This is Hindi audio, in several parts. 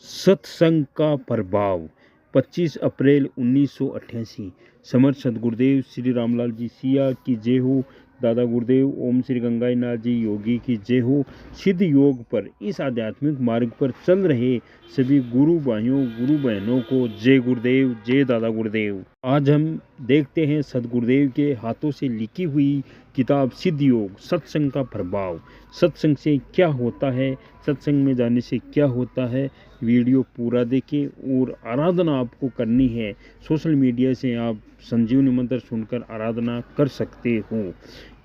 सत्संग का प्रभाव 25 अप्रैल 1988। समर्थ सदगुरुदेव श्री रामलाल जी सिया की जय हो। दादा गुरुदेव ओम श्री गंगाई नाथ जी योगी की जय हो। सिद्ध योग पर इस आध्यात्मिक मार्ग पर चल रहे सभी गुरु भाइयों गुरु बहनों को जय गुरुदेव, जय दादा गुरुदेव। आज हम देखते हैं सदगुरुदेव के हाथों से लिखी हुई किताब सिद्ध योग, सत्संग का प्रभाव। सत्संग से क्या होता है, सत्संग में जाने से क्या होता है। वीडियो पूरा देखें और आराधना आपको करनी है। सोशल मीडिया से आप संजीवनी मंत्र सुनकर आराधना कर सकते हो।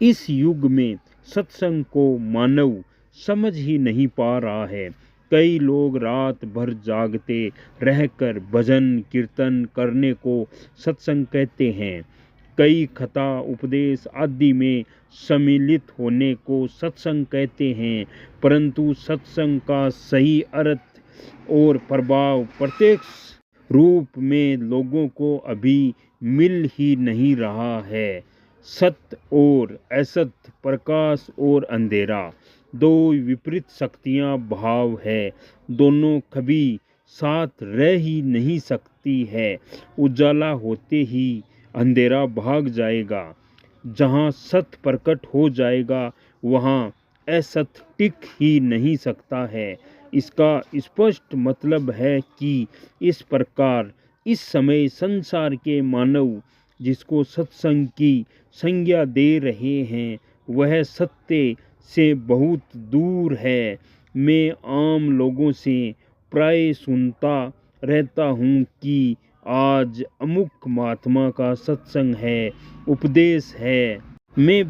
इस युग में सत्संग को मानव समझ ही नहीं पा रहा है। कई लोग रात भर जागते रहकर भजन कीर्तन करने को सत्संग कहते हैं। कई कथा उपदेश आदि में सम्मिलित होने को सत्संग कहते हैं, परंतु सत्संग का सही अर्थ और प्रभाव प्रत्यक्ष रूप में लोगों को अभी मिल ही नहीं रहा है। सत्य और असत, प्रकाश और अंधेरा, दो विपरीत शक्तियां भाव है। दोनों कभी साथ रह ही नहीं सकती है। उजाला होते ही अंधेरा भाग जाएगा। जहाँ सत्य प्रकट हो जाएगा वहाँ असत्य टिक ही नहीं सकता है। इसका स्पष्ट मतलब है कि इस प्रकार इस समय संसार के मानव जिसको सत्संग की संज्ञा दे रहे हैं वह सत्य से बहुत दूर है। मैं आम लोगों से प्राय सुनता रहता हूँ कि आज अमुक महात्मा का सत्संग है, उपदेश है। मैं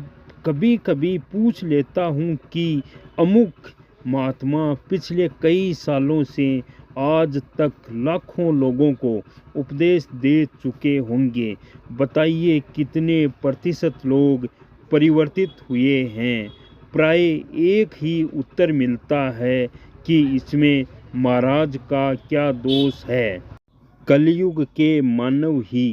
कभी कभी पूछ लेता हूँ कि अमुक महात्मा पिछले कई सालों से आज तक लाखों लोगों को उपदेश दे चुके होंगे। बताइए कितने प्रतिशत लोग परिवर्तित हुए हैं। प्राय एक ही उत्तर मिलता है कि इसमें महाराज का क्या दोष है। कलयुग के मानव ही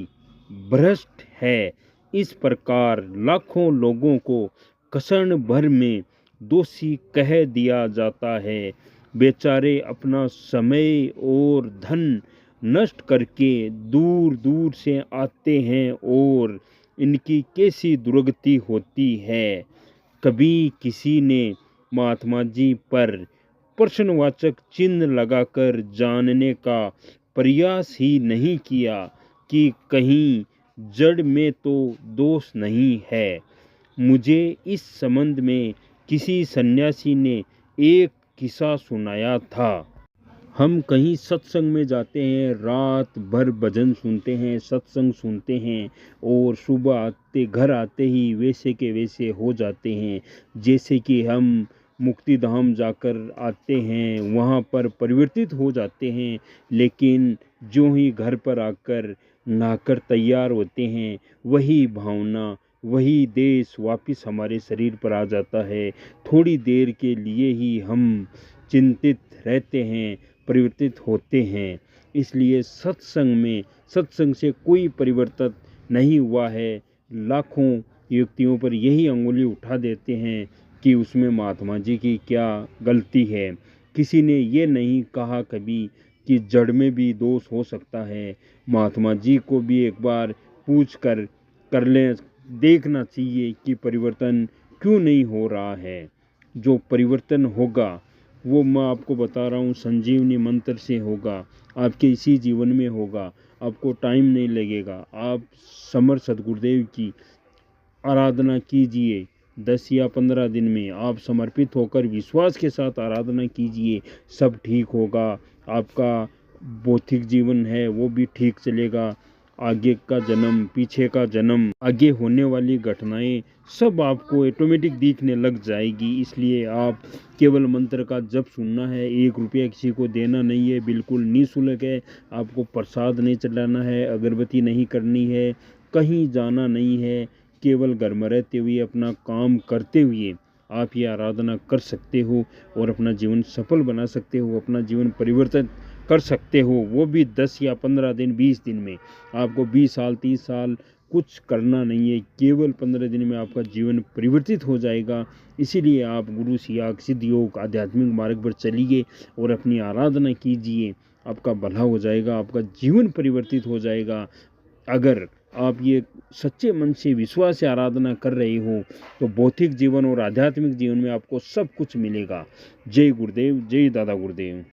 भ्रष्ट है। इस प्रकार लाखों लोगों को क्षण भर में दोषी कह दिया जाता है। बेचारे अपना समय और धन नष्ट करके दूर दूर से आते हैं और इनकी कैसी दुर्गति होती है। कभी किसी ने महात्मा जी पर प्रश्नवाचक चिन्ह लगाकर जानने का प्रयास ही नहीं किया कि कहीं जड़ में तो दोष नहीं है। मुझे इस संबंध में किसी सन्यासी ने एक किस्सा सुनाया था। हम कहीं सत्संग में जाते हैं, रात भर भजन सुनते हैं, सत्संग सुनते हैं और सुबह घर आते ही वैसे के वैसे हो जाते हैं जैसे कि हम मुक्ति धाम जाकर आते हैं, वहाँ पर परिवर्तित हो जाते हैं। लेकिन जो ही घर पर आकर नहाकर तैयार होते हैं वही भावना वही देश वापस हमारे शरीर पर आ जाता है। थोड़ी देर के लिए ही हम चिंतित रहते हैं, परिवर्तित होते हैं। इसलिए सत्संग से कोई परिवर्तन नहीं हुआ है। लाखों व्यक्तियों पर यही अंगुली उठा देते हैं कि उसमें महात्मा जी की क्या गलती है। किसी ने ये नहीं कहा कभी कि जड़ में भी दोष हो सकता है। महात्मा जी को भी एक बार पूछ कर ले देखना चाहिए कि परिवर्तन क्यों नहीं हो रहा है। जो परिवर्तन होगा वो मैं आपको बता रहा हूँ संजीवनी मंत्र से होगा। आपके इसी जीवन में होगा। आपको टाइम नहीं लगेगा। आप समर्थ सदगुरुदेव की आराधना कीजिए। 10 या 15 दिन में आप समर्पित होकर विश्वास के साथ आराधना कीजिए, सब ठीक होगा। आपका भौतिक जीवन है वो भी ठीक चलेगा। आगे का जन्म, पीछे का जन्म, आगे होने वाली घटनाएं सब आपको ऑटोमेटिक दिखने लग जाएगी। इसलिए आप केवल मंत्र का जप सुनना है। 1 रुपया किसी को देना नहीं है, बिल्कुल निःशुल्क है। आपको प्रसाद नहीं चढ़ाना है, अगरबत्ती नहीं करनी है, कहीं जाना नहीं है। केवल घर में रहते हुए अपना काम करते हुए आप ये आराधना कर सकते हो और अपना जीवन सफल बना सकते हो, अपना जीवन परिवर्तित कर सकते हो। वो भी 10 या 15 दिन, 20 दिन में। आपको 20 साल, 30 साल, कुछ करना नहीं है, केवल 15 दिन में आपका जीवन परिवर्तित हो जाएगा। इसीलिए आप गुरु सियाग सिद्ध योग आध्यात्मिक मार्ग पर चलिए और अपनी आराधना कीजिए, आपका भला हो जाएगा, आपका जीवन परिवर्तित हो जाएगा। अगर आप ये सच्चे मन से विश्वास से आराधना कर रहे हो तो भौतिक जीवन और आध्यात्मिक जीवन में आपको सब कुछ मिलेगा। जय गुरुदेव, जय दादा गुरुदेव।